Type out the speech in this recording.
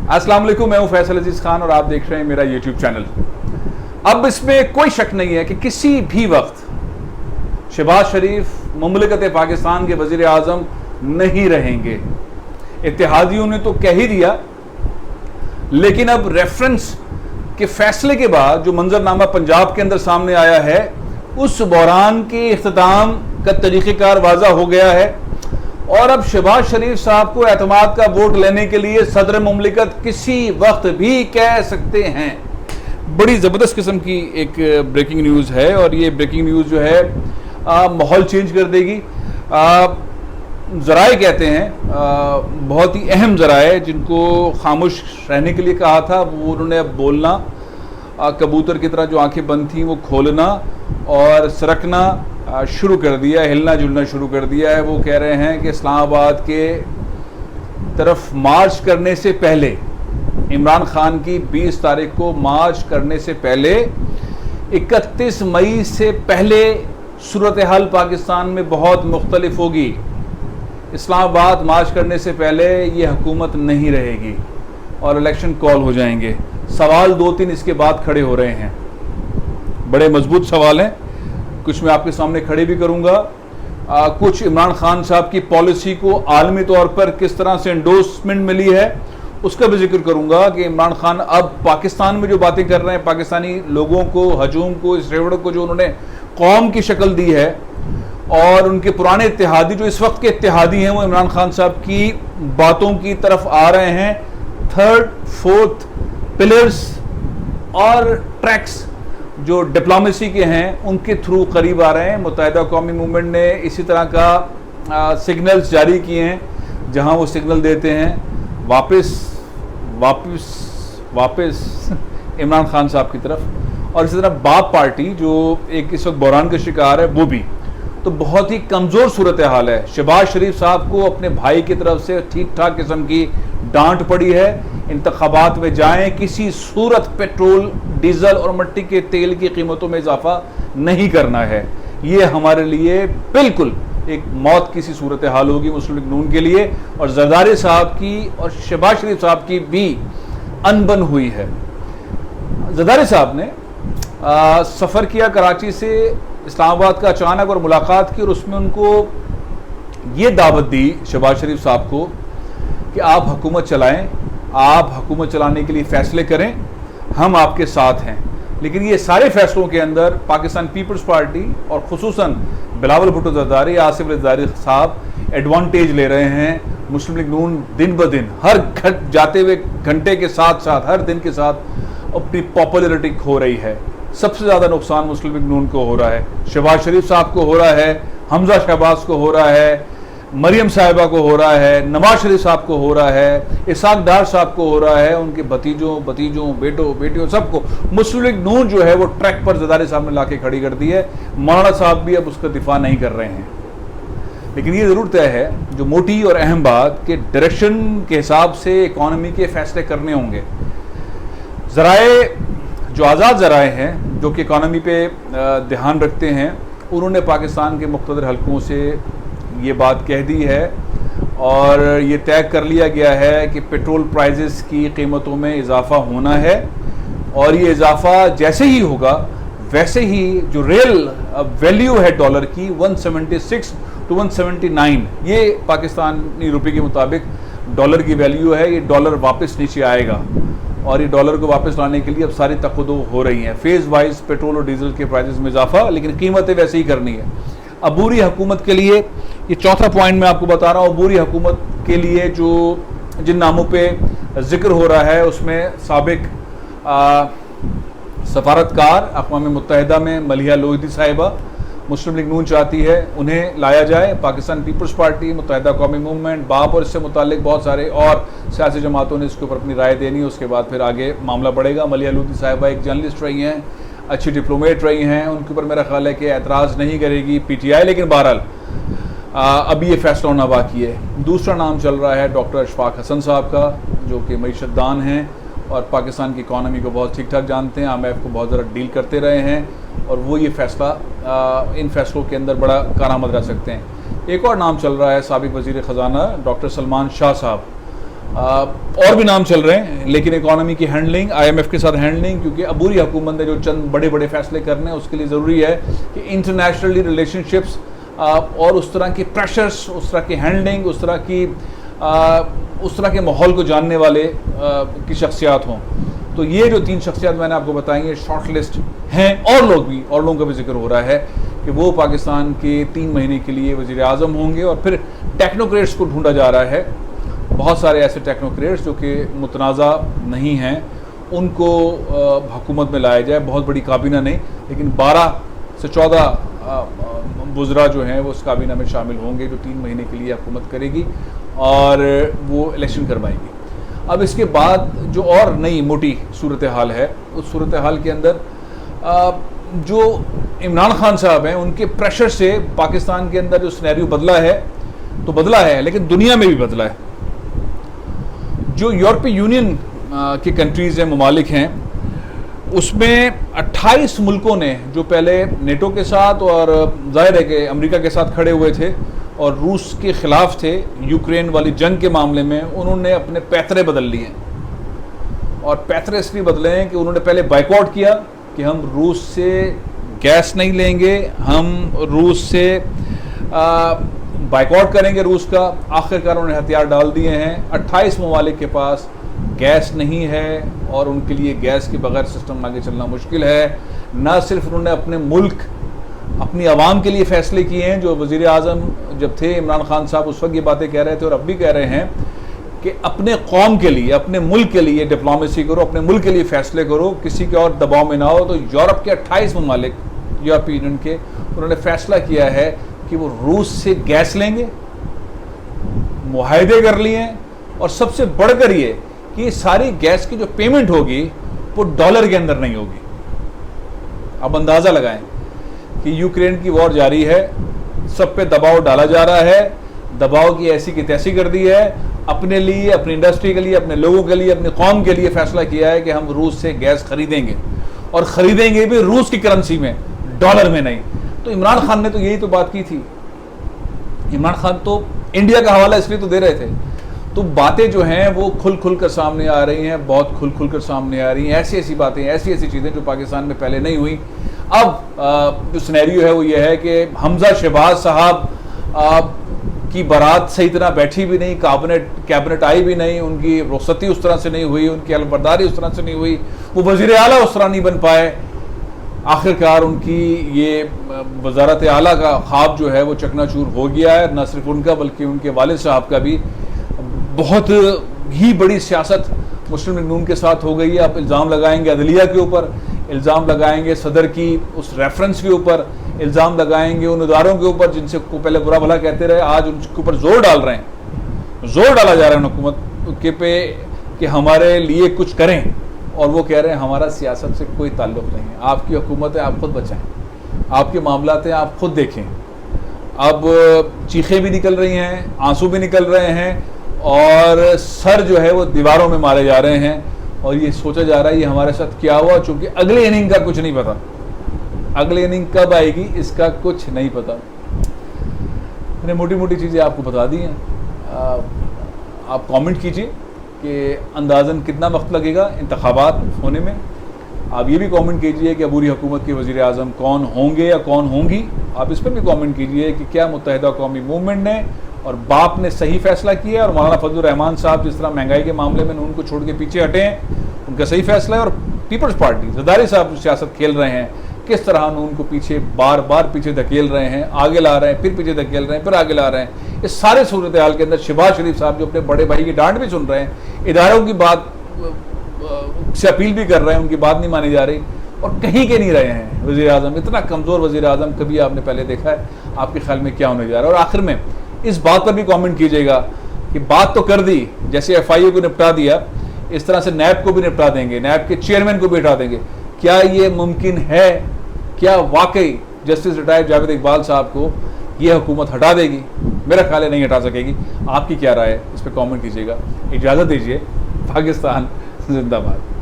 अस्सलाम वालेकुम, मैं हूं फैसल अजीज खान और आप देख रहे हैं मेरा यूट्यूब चैनल। अब इसमें कोई शक नहीं है कि किसी भी वक्त शहबाज शरीफ मुमलिकत पाकिस्तान के वजीर आज़म नहीं रहेंगे। इत्तेहादियों ने तो कह ही दिया, लेकिन अब रेफरेंस के फैसले के बाद जो मंजरनामा पंजाब के अंदर सामने आया है, उस बहरान के इख्तिताम का तरीक़ेकार वाज़ा हो गया है और अब शहबाज शरीफ साहब को एतमाद का वोट लेने के लिए सदर मुमलिकत किसी वक्त भी कह सकते हैं। बड़ी ज़बरदस्त किस्म की एक ब्रेकिंग न्यूज़ है और ये ब्रेकिंग न्यूज़ जो है माहौल चेंज कर देगी। ज़राए कहते हैं, बहुत ही अहम ज़राए जिनको खामोश रहने के लिए कहा था, वो उन्होंने अब बोलना, कबूतर की तरह जो आंखें बंद थीं वो खोलना और सरकना शुरू कर दिया, हिलना जुलना शुरू कर दिया है। वो कह रहे हैं कि इस्लामाबाद के तरफ मार्च करने से पहले, इमरान खान की 20 तारीख को मार्च करने से पहले, 31 मई से पहले सूरत हाल पाकिस्तान में बहुत मुख्तलिफ होगी। इस्लामाबाद मार्च करने से पहले ये हुकूमत नहीं रहेगी और इलेक्शन कॉल हो जाएंगे। सवाल 2-3 इसके बाद खड़े हो रहे हैं, बड़े मजबूत सवाल हैं, कुछ मैं आपके सामने खड़े भी करूंगा। कुछ इमरान खान साहब की पॉलिसी को आलमी तौर पर किस तरह से एंडोर्समेंट मिली है उसका भी जिक्र करूंगा कि इमरान खान अब पाकिस्तान में जो बातें कर रहे हैं, पाकिस्तानी लोगों को, हजूम को, इस रेवड़ को जो उन्होंने कौम की शक्ल दी है, और उनके पुराने इत्तेहादी जो इस वक्त के इत्तेहादी हैं वो इमरान खान साहब की बातों की तरफ आ रहे हैं। 3rd, 4th पिलर्स और ट्रैक्स जो डिप्लोमेसी के हैं उनके थ्रू करीब आ रहे हैं। मुत्तहिदा कौमी मूवमेंट ने इसी तरह का सिग्नल्स जारी किए हैं, जहां वो सिग्नल देते हैं वापस इमरान खान साहब की तरफ। और इसी तरह बाप पार्टी जो एक इस वक्त बहरान का शिकार है, वो भी। तो बहुत ही कमज़ोर सूरत हाल है। शहबाज शरीफ साहब को अपने भाई की तरफ से ठीक ठाक किस्म की डांट पड़ी है। इंतखाबात में जाएं, किसी सूरत पेट्रोल, डीजल और मिट्टी के तेल की कीमतों में इजाफा नहीं करना है। ये हमारे लिए बिल्कुल एक मौत की सी सूरत हाल होगी मुस्लिम लीग नून के लिए। और जरदारी साहब की और शहबाज शरीफ साहब की भी अनबन हुई है। जरदारी साहब ने सफ़र किया कराची से इस्लामाबाद का अचानक और मुलाकात की, और उसमें उनको ये दावत दी शहबाज शरीफ साहब को कि आप हुकूमत चलाएं, आप हुकूमत चलाने के लिए फ़ैसले करें, हम आपके साथ हैं। लेकिन ये सारे फैसलों के अंदर पाकिस्तान पीपल्स पार्टी और खुसूसन बिलावल भुट्टो जरदारी, आसिफ जरदारी साहब एडवांटेज ले रहे हैं। मुस्लिम लीग नून दिन ब दिन, हर जाते हुए घंटे के साथ साथ, हर दिन के साथ अपनी पॉपुलरिटी खो रही है। सबसे ज़्यादा नुकसान मुस्लिम लीग नून को हो रहा है, शहबाज शरीफ साहब को हो रहा है, हमजा शहबाज को हो रहा है, मरियम साहिबा को हो रहा है, नवाज शरीफ साहब को हो रहा है, इसाक डार साहब को हो रहा है, उनके भतीजों, बेटियों सबको मुस्लिम लीग नून जो है वो ट्रैक पर जरदारी साहब ने लाके खड़ी कर दी है। मौलाना साहब भी अब उसका दिफा नहीं कर रहे हैं। लेकिन ये ज़रूर तय है, जो मोटी और अहम बात, कि डायरेक्शन के हिसाब से इकॉनमी के फैसले करने होंगे। ज़राए जो आज़ाद ज़राए हैं, जो कि इकॉनमी पे ध्यान रखते हैं, उन्होंने पाकिस्तान के मुख्तलिफ हलकों से ये बात कह दी है और ये तय कर लिया गया है कि पेट्रोल प्राइसेस की कीमतों में इजाफा होना है। और ये इजाफा जैसे ही होगा वैसे ही जो रियल वैल्यू है डॉलर की 176 to 179, ये पाकिस्तानी रुपये के मुताबिक डॉलर की वैल्यू है। ये डॉलर वापस नीचे आएगा और ये डॉलर को वापस लाने के लिए अब सारी तकदो हो रही हैं। फेज़ वाइज पेट्रोल और डीजल के प्राइसेस में इजाफा, लेकिन कीमतें वैसे ही करनी है। अबूरी हुकूमत के लिए, ये चौथा पॉइंट मैं आपको बता रहा हूँ, अबूरी हुकूमत के लिए जो जिन नामों पे जिक्र हो रहा है उसमें साबिक सफारतकार अक़वाम मुत्तहिदा में मलिहा लोहिदी साहिबा मुस्लिम लीग नून चाहती है उन्हें लाया जाए। पाकिस्तान पीपल्स पार्टी, मुत्तहिदा कौमी मूवमेंट, बाप और इससे मुतालिक बहुत सारे और सियासी जमातों ने इसके ऊपर अपनी राय देनी है। उसके बाद फिर आगे मामला बढ़ेगा। मलिहा लोहिदी साहिबा एक जर्नलिस्ट रही हैं, अच्छी डिप्लोमेट रही हैं, उनके ऊपर मेरा ख्याल है कि एतराज़ नहीं करेगी PTI। लेकिन बहरहाल अभी ये फैसला होना बाकी है। दूसरा नाम चल रहा है डॉक्टर अशफाक हसन साहब का, जो कि मईशतदान हैं और पाकिस्तान की इकॉनमी को बहुत ठीक ठाक जानते हैं, IMF को बहुत ज़्यादा डील करते रहे हैं, और वो ये फ़ैसला इन फैसलों के अंदर बड़ा कारआमद रह सकते हैं। एक और नाम चल रहा है साबिक वज़ीर ख़जाना डॉक्टर सलमान शाह साहब, और भी नाम चल रहे हैं, लेकिन इकोनॉमी की हैंडलिंग, IMF के साथ हैंडलिंग, क्योंकि अबूरी हुकूमत ने जो चंद बड़े बड़े फैसले करने हैं उसके लिए ज़रूरी है कि इंटरनेशनली रिलेशनशिप्स और उस तरह के प्रेशर्स, उस तरह की हैंडलिंग, उस तरह के माहौल को जानने वाले की शख्सियात हों। तो ये जो 3 शख्सियात मैंने आपको बताई हैं, शॉर्ट लिस्ट हैं, और लोगों का भी जिक्र हो रहा है कि वो पाकिस्तान के 3 महीने के लिए वज़ीर आज़म होंगे। और फिर टेक्नोक्रेट्स को ढूंढा जा रहा है, बहुत सारे ऐसे टेक्नोक्रेट्स जो कि मुतनाज़ा नहीं हैं, उनको हुकूमत में लाया जाए। बहुत बड़ी काबीना नहीं, लेकिन 12 से 14 वज़रा जो हैं वो उस काबीना में शामिल होंगे, जो 3 महीने के लिए हुकूमत करेगी और वो इलेक्शन करवाएगी। अब इसके बाद जो और नई मोटी सूरत हाल है, उस सूरत हाल के अंदर जो इमरान खान साहब हैं, उनके प्रेशर से पाकिस्तान के अंदर जो सिनेरियो बदला है, तो बदला है, लेकिन दुनिया में भी बदला है। जो यूरोपीय यूनियन की कंट्रीज़ हैं, ममालिक हैं, उसमें 28 मुल्कों ने, जो पहले नेटो के साथ और जाहिर है कि अमेरिका के साथ खड़े हुए थे और रूस के ख़िलाफ़ थे यूक्रेन वाली जंग के मामले में, उन्होंने अपने पैतरे बदल लिए हैं। और पैतरे इसलिए बदले हैं कि उन्होंने पहले बाइकआउट किया कि हम रूस से गैस नहीं लेंगे, हम रूस से बाइकआउट करेंगे रूस का। आखिरकार उन्होंने हथियार डाल दिए हैं। 28 ममालिक के पास गैस नहीं है और उनके लिए गैस के बगैर सिस्टम आगे चलना मुश्किल है। न सिर्फ उन्होंने अपने मुल्क, अपनी आवाम के लिए फ़ैसले किए हैं, जो वज़ीर आज़म जब थे इमरान खान साहब उस वक्त ये बातें कह रहे थे और अब भी कह रहे हैं कि अपने कौम के लिए, अपने मुल्क के लिए डिप्लोमेसी करो, अपने मुल्क के लिए फ़ैसले करो, किसी के और दबाव में ना हो। तो यूरोप के 28 ममालिक, यूरोपीय यूनियन के, उन्होंने फ़ैसला किया है कि वो रूस से गैस लेंगे, मुआहदे कर लिए हैं, और सबसे बढ़कर ये कि सारी गैस की जो पेमेंट होगी वो डॉलर के अंदर नहीं होगी। अब अंदाज़ा लगाएं कि यूक्रेन की वॉर जारी है, सब पे दबाव डाला जा रहा है, दबाव की ऐसी की तैसी कर दी है, अपने लिए, अपनी इंडस्ट्री के लिए, अपने लोगों के लिए, अपनी कौम के लिए फ़ैसला किया है कि हम रूस से गैस खरीदेंगे, और ख़रीदेंगे भी रूस की करेंसी में, डॉलर में नहीं। तो इमरान खान ने तो यही तो बात की थी। इमरान खान तो इंडिया का हवाला इसलिए तो दे रहे थे। तो बातें जो हैं वो खुल कर सामने आ रही हैं, बहुत खुल कर सामने आ रही हैं। ऐसी ऐसी बातें, ऐसी ऐसी चीज़ें जो पाकिस्तान में पहले नहीं हुई। अब जो सिनेरियो है वो ये है कि हमजा शहबाज साहब की बारात सही तरह बैठी भी नहीं, कैबिनेट आई भी नहीं, उनकी रुखसती उस तरह से नहीं हुई, उनकी अलबरदारी उस तरह से नहीं हुई, वो वज़ीर आला उस तरह नहीं बन पाए। आखिरकार उनकी ये वज़ारत आला का ख्वाब जो है वो चकनाचूर हो गया है। न सिर्फ उनका बल्कि उनके वालिद साहब का भी बहुत ही बड़ी सियासत मुस्लिम लीग नून के साथ हो गई है। आप इल्ज़ाम लगाएंगे अदलिया के ऊपर, इल्ज़ाम लगाएंगे सदर की उस रेफरेंस के ऊपर, इल्ज़ाम लगाएंगे उन इदारों के ऊपर जिनसे को पहले बुरा भला कहते रहे, आज उनके ऊपर जोर डाल रहे हैं, जोर डाला जा रहा है हुकूमत के पे कि हमारे लिए कुछ करें, और वो कह रहे हैं हमारा सियासत से कोई ताल्लुक़ नहीं है, आपकी हुकूमत है, आप खुद बचाएं, आपके मामलात हैं, आप खुद देखें। अब चीखें भी निकल रही हैं, आंसू भी निकल रहे हैं, और सर जो है वो दीवारों में मारे जा रहे हैं, और ये सोचा जा रहा है ये हमारे साथ क्या हुआ, चूँकि अगले इनिंग का कुछ नहीं पता, अगले इनिंग कब आएगी इसका कुछ नहीं पता। मैंने मोटी मोटी चीज़ें आपको बता दी हैं। आप कमेंट कीजिए कि अंदाज़न कितना वक्त लगेगा इंतखाबात होने में। आप ये भी कमेंट कीजिए कि अबूरी हुकूमत के वज़ीर आज़म कौन होंगे या कौन होंगी। आप इस पर भी कमेंट कीजिए कि क्या मुत्तहिदा कौमी मूवमेंट ने और बाप ने सही फैसला किया, और मौलाना फजलुर रहमान साहब जिस तरह महंगाई के मामले में उनको छोड़ के पीछे हटे हैं, उनका सही फैसला है, और पीपल्स पार्टी ज़रदारी साहब जो सियासत खेल रहे हैं, किस तरह उनको पीछे बार बार पीछे धकेल रहे हैं, आगे ला रहे हैं, फिर पीछे धकेल रहे हैं, फिर आगे ला रहे हैं। इस सारे सूरत हाल के अंदर शहबाज शरीफ साहब जो अपने बड़े भाई की डांट भी सुन रहे हैं, इदारों की बात से अपील भी कर रहे हैं, उनकी बात नहीं मानी जा रही, और कहीं के नहीं रहे हैं वज़ीर आज़म। इतना कमज़ोर वज़ीर आज़म कभी आपने पहले देखा है? आपके ख्याल में क्या होने जा रहा है? और आखिर में इस बात पर भी कमेंट कीजिएगा कि बात तो कर दी, जैसे FIA को निपटा दिया, इस तरह से नैब को भी निपटा देंगे, नैब के चेयरमैन को भी हटा देंगे। क्या ये मुमकिन है? क्या वाकई जस्टिस रिटायर्ड जावेद इकबाल साहब को ये हुकूमत हटा देगी? मेरा ख्याल है नहीं हटा सकेगी। आपकी क्या राय है इस पर कमेंट कीजिएगा। इजाज़त दीजिए। पाकिस्तान जिंदाबाद।